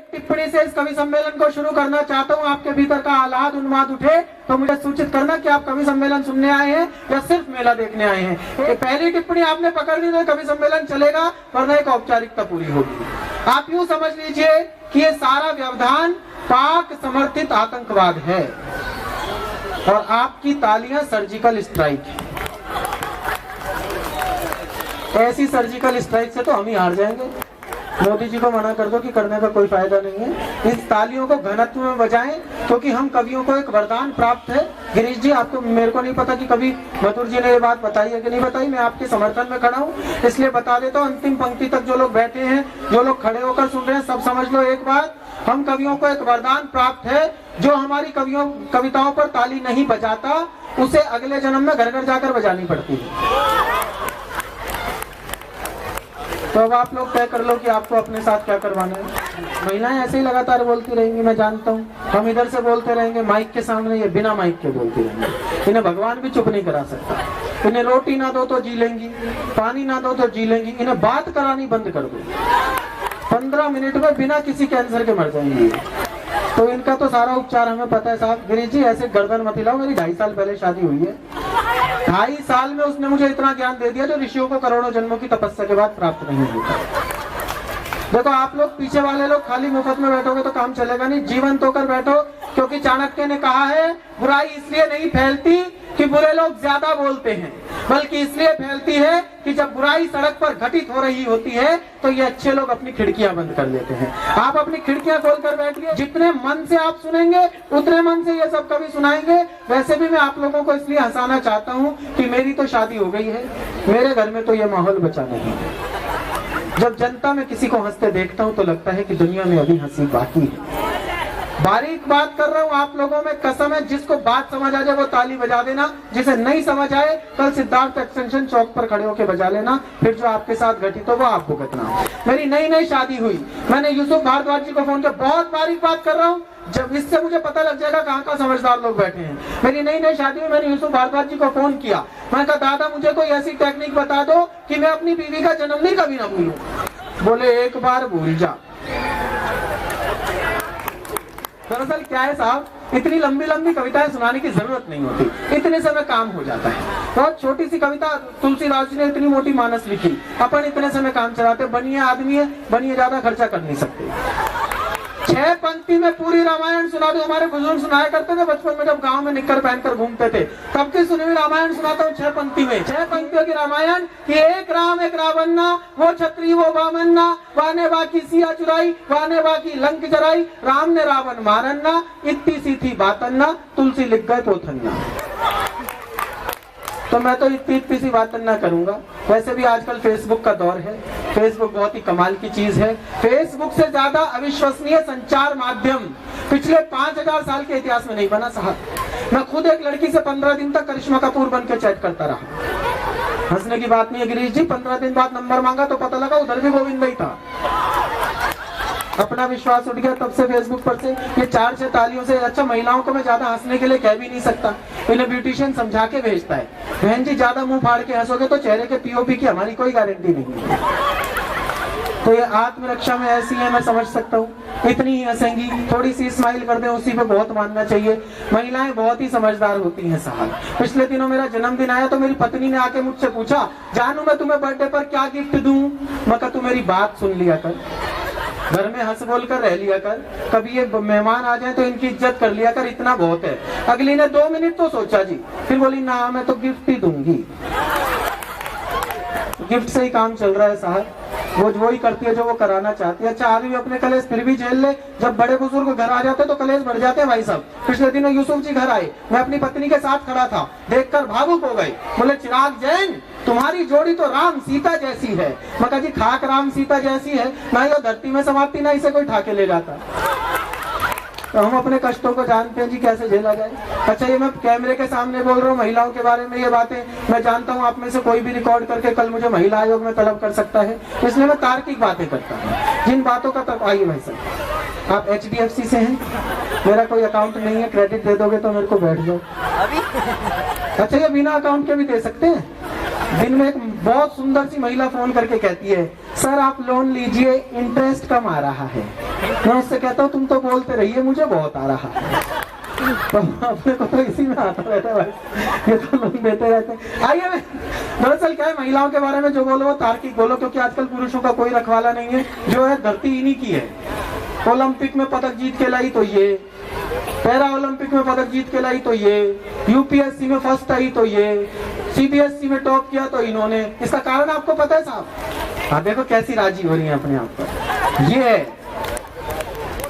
एक टिप्पणी से इस कवि सम्मेलन को शुरू करना चाहता हूँ। आपके भीतर का आह्लाद उन्माद उठे तो मुझे सूचित करना कि आप कवि सम्मेलन सुनने आए हैं या सिर्फ मेला देखने आए हैं। एक पहली टिप्पणी आपने पकड़ ली तो कवि सम्मेलन चलेगा, वरना एक औपचारिकता पूरी होगी। आप यूं समझ लीजिए कि ये सारा व्यवधान पाक समर्थित आतंकवाद है और आपकी तालियां सर्जिकल स्ट्राइक है। ऐसी सर्जिकल स्ट्राइक से तो हम ही हार जाएंगे। मोदी जी को मना कर दो कि करने का कोई फायदा नहीं है। इस तालियों को घनत्व में बजाएं, क्योंकि हम कवियों को एक वरदान प्राप्त है। गिरीश जी, आपको, मेरे को नहीं पता कि कभी मथुर जी ने ये बात बताई है कि नहीं बताई, मैं आपके समर्थन में खड़ा हूँ इसलिए बता देता हूँ। अंतिम पंक्ति तक जो लोग बैठे हैं, जो लोग खड़े होकर सुन रहे हैं, सब समझ लो एक बात, हम कवियों को एक वरदान प्राप्त है। जो हमारी कविताओं पर ताली नहीं बजाता उसे अगले जन्म में घर घर जाकर बजानी पड़ती है। तो अब आप लोग तय कर लो कि आपको अपने साथ क्या करवाना है। महिलाएं ऐसे ही लगातार बोलती रहेंगी, मैं जानता हूँ। हम इधर से बोलते रहेंगे माइक के सामने, ये बिना माइक के बोलती रहेंगी। इन्हें भगवान भी चुप नहीं करा सकता। इन्हें रोटी ना दो तो जी लेंगी, पानी ना दो तो जी लेंगी। इन्हें बात करानी बंद कर दो, 15 मिनट में बिना किसी कैंसर के मर जाएंगी। तो इनका तो सारा उपचार हमें पता है साहब। गिरीश जी, ऐसे गर्दन मत हिलाओ। मेरी 2.5 साल पहले शादी हुई है। 2.5 साल में उसने मुझे इतना ज्ञान दे दिया जो ऋषियों को करोड़ों जन्मों की तपस्या के बाद प्राप्त नहीं हुआ। देखो, आप लोग पीछे वाले लोग खाली मुफ्त में बैठोगे तो काम चलेगा नहीं। जीवंत होकर बैठो, क्योंकि चाणक्य ने कहा है बुराई इसलिए नहीं फैलती कि बुरे लोग ज्यादा बोलते हैं, बल्कि इसलिए फैलती है कि जब बुराई सड़क पर घटित हो रही होती है तो ये अच्छे लोग अपनी खिड़कियां बंद कर लेते हैं। आप अपनी खिड़कियां खोलकर बैठिए। जितने मन से आप सुनेंगे उतने मन से ये सब कभी सुनाएंगे। वैसे भी मैं आप लोगों को इसलिए हंसाना चाहता हूँ कि मेरी तो शादी हो गई है, मेरे घर में तो ये माहौल बचा नहीं है। जब जनता में किसी को हंसते देखता हूँ तो लगता है कि दुनिया में अभी हंसी बाकी है। बारीक बात कर रहा हूँ आप लोगों में, कसम है। जिसको बात समझ आ जाए वो ताली बजा देना, जिसे नहीं समझ आए कल सिद्धार्थ एक्सटेंशन चौक पर खड़े होकर बजा लेना। फिर जो आपके साथ घटित हो वो आप भुगतना। मेरी नई नई शादी हुई, मैंने यूसुफ भारद्वाज जी को फोन किया। बहुत बारीक बात कर रहा हूँ, जब इससे मुझे पता लग जाएगा कहाँ कहाँ समझदार लोग बैठे हैं। मेरी नई नई शादी में मैंने यूसुफ भारद्वाज जी को फोन किया। मैंने कहा, दादा मुझे कोई ऐसी टेक्निक बता दो कि मैं अपनी बीवी का जन्मदिन कभी ना भूलूं। बोले, एक बार भूल जा। दरअसल क्या है साहब, इतनी लंबी लंबी कविताएं सुनाने की जरूरत नहीं होती, इतने समय काम हो जाता है। बहुत छोटी सी कविता तुलसीदास जी ने इतनी मोटी मानस लिखी, अपन इतने समय काम चलाते। बनिए आदमी है, बनिए, ज्यादा खर्चा कर नहीं सकते। 6 पंक्ति में पूरी रामायण सुना दो। हमारे बुजुर्ग सुनाया करते थे बचपन में, जब गांव में निक्कर पहनकर घूमते थे। तब की सुनी हुई रामायण सुनाता हूँ 6 पंक्ति में। 6 पंक्तियों की रामायण कि एक राम एक रावन्ना, वो छत्री वो बामन्ना, वाने बाकी सिया चुराई, वाने बाकी लंक जराई, राम ने रावण मारन्ना, इतनी सी थी बातन्ना, तुलसी लिख गए पोथन्ना। तो मैं तो इतनी सी बात ना करूंगा। वैसे भी आजकल फेसबुक का दौर है, फेसबुक बहुत ही कमाल की चीज है। फेसबुक से ज्यादा अविश्वसनीय संचार माध्यम पिछले 5000 साल के इतिहास में नहीं बना साहब। मैं खुद एक लड़की से 15 दिन तक करिश्मा कपूर बन के चैट करता रहा। हंसने की बात नहीं है गिरीश जी, 15 दिन बाद नंबर मांगा तो पता लगा उधर भी गोविंद भाई था। अपना विश्वास उठ गया तब से फेसबुक पर से। ये 4-6 तालियों से अच्छा, महिलाओं को मैं ज्यादा हंसने के लिए कह भी नहीं सकता, इन्हें ब्यूटिशियन समझा के भेजता है। बहन जी, ज्यादा मुंह फाड़ के हंसोगे तो चेहरे के पीओपी की हमारी कोई गारंटी नहीं है। तो ये आत्मरक्षा में ऐसी है, मैं समझ सकता हूँ। इतनी ही हंसेंगी, थोड़ी सी स्माइल कर दे, उसी पे बहुत मानना चाहिए। महिलाएं बहुत ही समझदार होती हैं साहब। पिछले दिनों मेरा जन्मदिन आया तो मेरी पत्नी ने आके मुझसे पूछा, जानू मैं तुम्हें बर्थडे पर क्या गिफ्ट दूं? मैं कहा, तू मेरी बात सुन लिया कर, घर में हंस बोल कर रह लिया कर, कभी ये मेहमान आ जाए तो इनकी इज्जत कर लिया कर, इतना बहुत है। अगली ने 2 मिनट तो सोचा जी, फिर बोली ना मैं तो गिफ्ट ही दूंगी। गिफ्ट से ही काम चल रहा है साहब। वो ही करती है जो वो कराना चाहती है। अच्छा, आदमी अपने कलेश फिर भी झेल ले। जब बड़े बुजुर्ग घर आ जाते तो कलेश बढ़ जाते हैं भाई साहब। पिछले दिनों यूसुफ जी घर आए, मैं अपनी पत्नी के साथ खड़ा था, देखकर भावुक हो गए। बोले, चिराग जैन तुम्हारी जोड़ी तो राम सीता जैसी है। मैं कहा, जी खाक राम सीता जैसी है, ना ये धरती में समाप्ति ना इसे कोई ठाके ले जाता। तो हम अपने कष्टों को जानते हैं जी, कैसे झेला जाए। अच्छा, ये मैं कैमरे के सामने बोल रहा हूँ महिलाओं के बारे में ये बातें। मैं जानता हूँ आप में से कोई भी रिकॉर्ड करके कल मुझे महिला आयोग में तलब कर सकता है, इसलिए मैं तार्किक बातें करता हूँ। जिन बातों का तब आइए भाई साहब, आप HDFC से हैं, मेरा कोई अकाउंट नहीं है, क्रेडिट दे दोगे तो मेरे को बैठ जाओ। अच्छा, ये बिना अकाउंट के भी दे सकते हैं। दिन में एक बहुत सुंदर सी महिला फोन करके कहती है, सर आप लोन लीजिए, इंटरेस्ट कम आ रहा है। मैं उससे कहता हूँ तुम तो बोलते रहिए, मुझे बहुत आ रहा है। तो अपने को तो इसी में आता रहता है भाई, ये तो लोग देते रहते हैं। आइए, दरअसल क्या है, महिलाओं के बारे में जो बोलो वो तार्किक बोलो, क्योंकि आजकल पुरुषों का कोई रखवाला नहीं है। जो है धरती इन्हीं की है। ओलंपिक में पदक जीत के लाई तो ये, पैरा ओलंपिक में पदक जीत के लाई तो ये, यूपीएससी में फर्स्ट आई तो ये, सीबीएसई में टॉप किया तो इन्होंने। इसका कारण आपको पता है साहब? हाँ देखो कैसी राजी हो रही है अपने आप पर। ये है,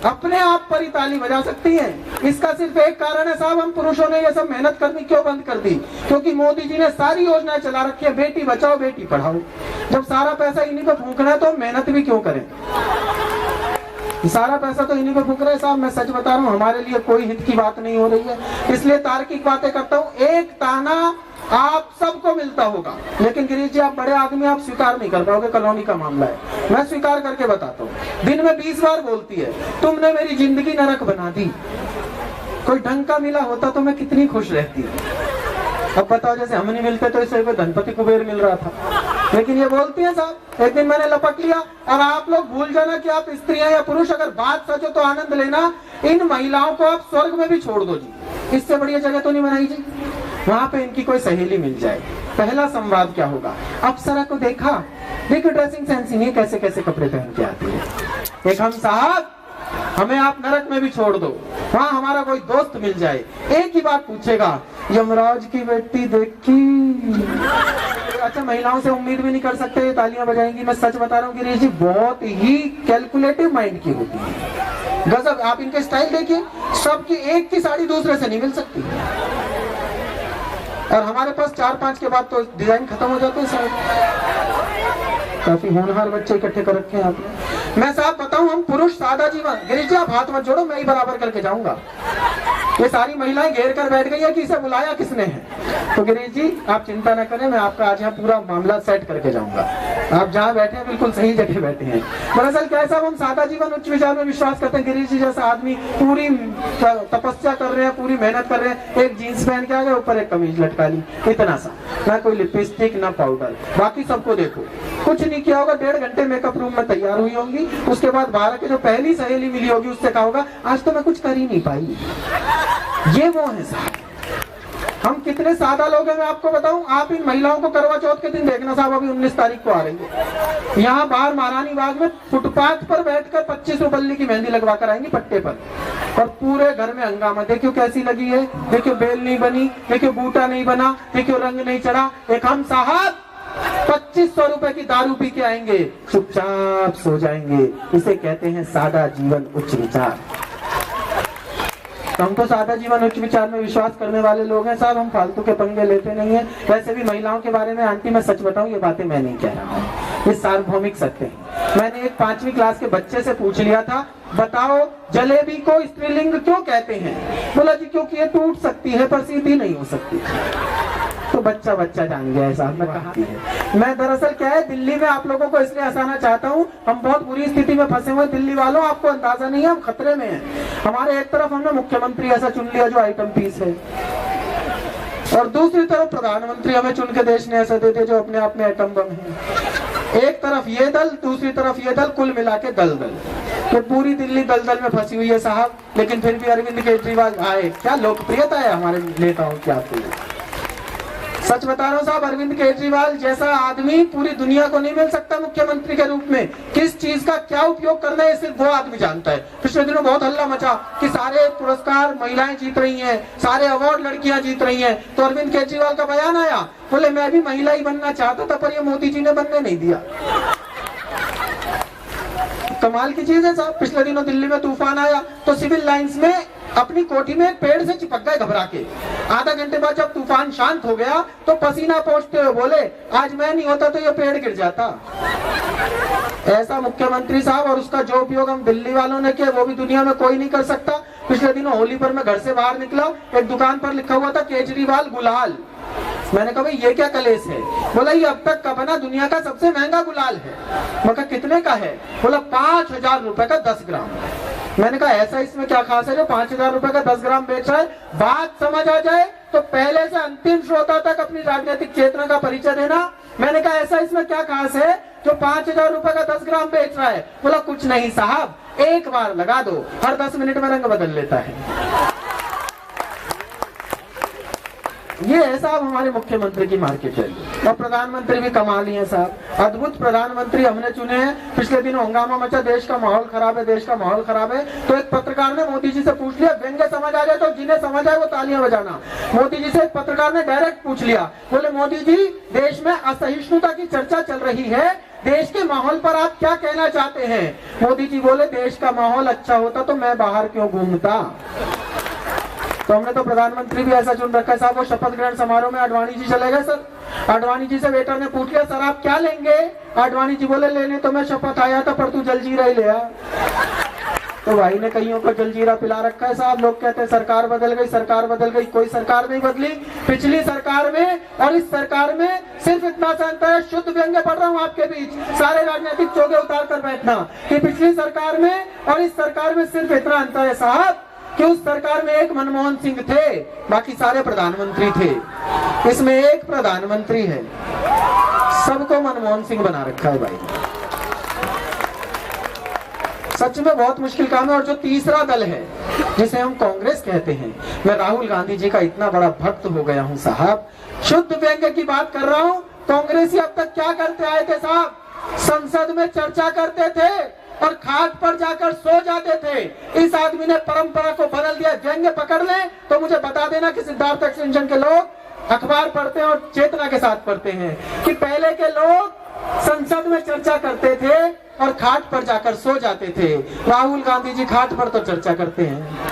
अपने आप पर ही ताली बजा सकती हैं। इसका सिर्फ एक कारण है साहब, हम पुरुषों ने ये सब मेहनत करनी क्यों बंद कर दी? क्योंकि मोदी जी ने सारी योजनाएं चला रखी है, बेटी बचाओ बेटी पढ़ाओ। जब सारा पैसा इन्हीं पे फूंकना है तो मेहनत भी क्यों करें? सारा पैसा तो इन्हीं पे फूंक रहे हैं साहब। मैं सच बता रहा हूँ, हमारे लिए कोई हित की बात नहीं हो रही है, इसलिए तार्किक बातें करता हूँ। एक ताना आप सबको मिलता होगा, लेकिन गिरीश जी आप बड़े आदमी, आप स्वीकार नहीं कर पाओगे। कॉलोनी का मामला है, मैं स्वीकार करके बताता हूँ। दिन में 20 बार बोलती है, तुमने मेरी जिंदगी नरक बना दी। कोई ढंग का मिला होता तो मैं कितनी खुश रहती। अब बताओ, जैसे हम नहीं मिलते तो इसे कोई धनपति कुबेर मिल रहा था, लेकिन ये बोलती है साहब। एक दिन मैंने लपक लिया। और आप लोग भूल जाना कि आप स्त्रियां या पुरुष, अगर बात सच हो तो आनंद लेना। इन महिलाओं को आप स्वर्ग में भी छोड़ दो जी, इससे बढ़िया जगह तो नहीं बनाई जी। वहां पे इनकी कोई सहेली मिल जाए। पहला संवाद क्या होगा? अप्सरा को देखा, देखो ड्रेसिंग सेंस नहीं, कैसे कैसे कपड़े पहन के आती है। एक हम साहब, हमें आप नरक में भी छोड़ दो, वहाँ हमारा कोई दोस्त मिल जाए, एक ही बात पूछेगा, यमराज की बेटी देखी? अच्छा, महिलाओं से उम्मीद भी नहीं कर सकते ये तालियां बजाएंगी। मैं सच बता रहा हूँ गिरीश जी, बहुत ही कैलकुलेटिव माइंड की होती है, गजब। आप इनके स्टाइल देखिए, सबकी एक की साड़ी दूसरे से नहीं मिल सकती, और हमारे पास 4-5 के बाद तो डिजाइन खत्म हो जाते हैं साहब। काफी होनहार बच्चे इकट्ठे कर रखे हैं आपने। मैं साहब बताऊं, हम पुरुष सादा जीवन, गिरीश जी आप हाथ मत जोड़ो, मैं ही बराबर करके जाऊंगा। ये सारी महिलाएं घेर कर बैठ गई है कि इसे बुलाया किसने है। तो गिरीश जी आप चिंता न करें, मैं आपका आज यहाँ पूरा मामला सेट करके जाऊंगा। आप जहाँ बैठे हैं बिल्कुल सही जगह बैठे हैं। दरअसल क्या है साहब, हम सादा जीवन उच्च विचार में विश्वास करते हैं। गिरीश जी जैसा आदमी पूरी तपस्या कर रहे हैं, पूरी मेहनत कर रहे हैं, एक जीन्स पहन के आ गए, ऊपर एक कमीज लटका ली, इतना सा, ना कोई लिपस्टिक ना पाउडर। बाकी सबको देखो, कुछ नहीं किया होगा, 1.5 घंटे मेकअप रूम में तैयार हुई होंगी। उसके बाद 12 के जो पहली सहेली मिली होगी उससे कहा होगा आज तो मैं कुछ कर ही नहीं पाई। ये वो है साहब, हम कितने सादा लोग हैं मैं आपको बताऊं। आप इन महिलाओं को करवा चौथ के दिन देखना साहब, अभी 19 तारीख को आ रही है। यहाँ बाहर महारानी बाग में फुटपाथ पर बैठकर 25 रुपये की मेहंदी लगवा कर आएंगी पट्टे पर, और पूरे घर में हंगामा। देखियो कैसी लगी है, देखियो बेल नहीं बनी, देखियो बूटा नहीं बना, देखियो रंग नहीं चढ़ा। एक हम साहब 2500 रुपए की दारू पी के आएंगे, चुपचाप सो जाएंगे। इसे कहते हैं सादा जीवन उच्च विचार। हम तो सादा जीवन उच्च विचार में विश्वास करने वाले लोग हैं साहब, हम फालतू के पंगे लेते नहीं है। वैसे भी महिलाओं के बारे में आंटी मैं सच बताऊं, ये बातें मैं नहीं कह रहा हूँ, ये सार्वभौमिक सत्य है। मैंने एक 5वीं क्लास के बच्चे से पूछ लिया था, बताओ जलेबी को स्त्रीलिंग क्यों कहते हैं? बोला जी क्योंकि ये टूट सकती है पर सीधी नहीं हो सकती। तो बच्चा जान गया है साहब मैं कहा है। मैं दरअसल क्या है, दिल्ली में आप लोगों को इसलिए हंसाना चाहता हूँ, हम बहुत बुरी स्थिति में फंसे हुए दिल्ली वालों, आपको अंदाजा नहीं है, हम खतरे में हैं। हमारे एक तरफ हमने मुख्यमंत्री ऐसा चुन लिया जो आइटम पीस है, और दूसरी तरफ प्रधानमंत्री हमें चुन के देश ने ऐसा दे दिया जो अपने आप में आइटम बम है। एक तरफ ये दल, दूसरी तरफ ये दल, कुल मिला के दलदल। तो पूरी दिल्ली दलदल में फंसी हुई है साहब। लेकिन फिर भी अरविंद केजरीवाल आए, क्या लोकप्रियता है हमारे नेताओं की आपको। सच बता रहा हूँ साहब, अरविंद केजरीवाल जैसा आदमी पूरी दुनिया को नहीं मिल सकता मुख्यमंत्री के रूप में। किस चीज का क्या उपयोग करना है सिर्फ वो आदमी जानता है। पिछले दिनों बहुत हल्ला मचा कि सारे पुरस्कार महिलाएं जीत रही हैं, सारे अवार्ड लड़कियां जीत रही हैं। तो अरविंद केजरीवाल का बयान आया, बोले मैं भी महिला ही बनना चाहता था पर ये मोदी जी ने बनने नहीं दिया। कमाल की चीज है साहब। पिछले दिनों दिल्ली में तूफान आया तो सिविल लाइंस में अपनी कोठी में एक पेड़ से चिपक गए घबरा के। आधा घंटे बाद जब तूफान शांत हो गया तो पसीना पोंछते हुए बोले आज मैं नहीं होता तो ये पेड़ गिर जाता। ऐसा मुख्यमंत्री साहब, और उसका जो उपयोग हम दिल्ली वालों ने किया वो भी दुनिया में कोई नहीं कर सकता। पिछले दिनों होली पर मैं घर से बाहर निकला, एक दुकान पर लिखा हुआ था केजरीवाल गुलाल। मैंने कहा भाई ये क्या कलेश है? बोला ये अब तक का बना दुनिया का सबसे महंगा गुलाल है। मैं कहा कितने का है? बोला 5000 रुपए का 10 ग्राम। मैंने कहा ऐसा इसमें क्या खास है जो 5000 रुपए का 10 ग्राम बेच रहा है? बात समझ आ जाए तो पहले से अंतिम श्रोता तक अपनी राजनीतिक चेतना का परिचय देना। मैंने कहा ऐसा इसमें क्या खास है जो 5,000 रुपए का 10 ग्राम बेच रहा है? बोला कुछ नहीं साहब, एक बार लगा दो, हर 10 मिनट में रंग बदल लेता है। ये है साहब हमारे मुख्यमंत्री की मार्केट वैल्यू। और प्रधानमंत्री भी कमाल ही है साहब, अद्भुत प्रधानमंत्री हमने चुने हैं। पिछले दिनों हंगामा मचा, देश का माहौल खराब है, देश का माहौल खराब है। तो एक पत्रकार ने मोदी जी से पूछ लिया, व्यंग्य समझ आ जाए तो जिन्हें समझ आए वो तालियां बजाना। मोदी जी से एक पत्रकार ने डायरेक्ट पूछ लिया, बोले मोदी जी देश में असहिष्णुता की चर्चा चल रही है, देश के माहौल पर आप क्या कहना चाहते हैं? मोदी जी बोले देश का माहौल अच्छा होता तो मैं बाहर क्यों घूमता। तो हमने तो प्रधानमंत्री भी ऐसा चुन रखा है साहब। वो शपथ ग्रहण समारोह में आडवाणी जी चले गए सर। आडवाणी जी से वेटर ने पूछ लिया, सर आप क्या लेंगे? आडवाणी जी बोले लेने तो मैं शपथ आया था, पर तू जलजीरा ही ले आ। तो भाई ने कईयों को जलजीरा पिला रखा है साहब। लोग कहते हैं सरकार बदल गई, सरकार बदल गई। कोई सरकार नहीं बदली। पिछली सरकार में और इस सरकार में सिर्फ इतना सा अंतर है, शुद्ध व्यंग्य पढ़ रहा हूँ आपके बीच, सारे राजनीतिक चोगे उतार कर बैठना, कि पिछली सरकार में और इस सरकार में सिर्फ इतना अंतर है साहब कि उस सरकार में एक मनमोहन सिंह थे, बाकी सारे प्रधानमंत्री थे। इसमें एक प्रधानमंत्री है, सबको मनमोहन सिंह बना रखा है भाई। सच में बहुत मुश्किल काम है। और जो तीसरा दल है जिसे हम कांग्रेस कहते हैं, मैं राहुल गांधी जी का इतना बड़ा भक्त हो गया हूं साहब। शुद्ध व्यंग्य की बात कर रहा हूं। कांग्रेसी अब तक क्या करते आए थे साहब? संसद में चर्चा करते थे और खाट पर जाकर सो जाते थे। इस आदमी ने परंपरा को बदल दिया। व्यंग्य पकड़ ले तो मुझे बता देना कि सिद्धार्थ एक्सटेंशन के लोग अखबार पढ़ते हैं और चेतना के साथ पढ़ते हैं कि पहले के लोग संसद में चर्चा करते थे और खाट पर जाकर सो जाते थे। राहुल गांधी जी खाट पर तो चर्चा करते हैं।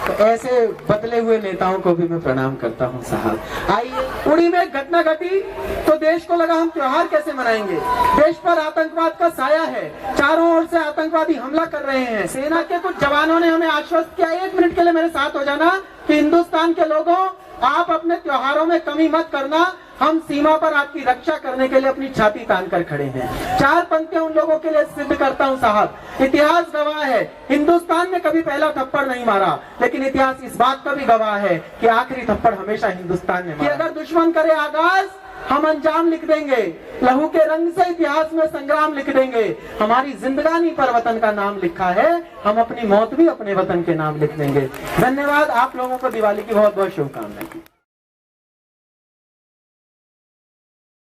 तो ऐसे बदले हुए नेताओं को भी मैं प्रणाम करता हूं साहब। आइए, उड़ी में घटना घटी तो देश को लगा हम त्योहार कैसे मनाएंगे। देश पर आतंकवाद का साया है, चारों ओर से आतंकवादी हमला कर रहे हैं। सेना के कुछ जवानों ने हमें आश्वस्त किया, 1 मिनट के लिए मेरे साथ हो जाना, कि हिंदुस्तान के लोगों आप अपने त्योहारों में कमी मत करना, हम सीमा पर आपकी रक्षा करने के लिए अपनी छाती तान कर खड़े हैं। 4 पंक्तियां उन लोगों के लिए सिद्ध करता हूं साहब। इतिहास गवाह है, हिंदुस्तान ने कभी पहला थप्पड़ नहीं मारा, लेकिन इतिहास इस बात का भी गवाह है कि आखिरी थप्पड़ हमेशा हिंदुस्तान ने मारा। कि अगर दुश्मन करे आगाज, हम अंजाम लिख देंगे, लहू के रंग से इतिहास में संग्राम लिख देंगे। हमारी जिंदगानी पर वतन का नाम लिखा है, हम अपनी मौत भी अपने वतन के नाम लिख देंगे। धन्यवाद। आप लोगों को दिवाली की बहुत बहुत शुभकामनाएं।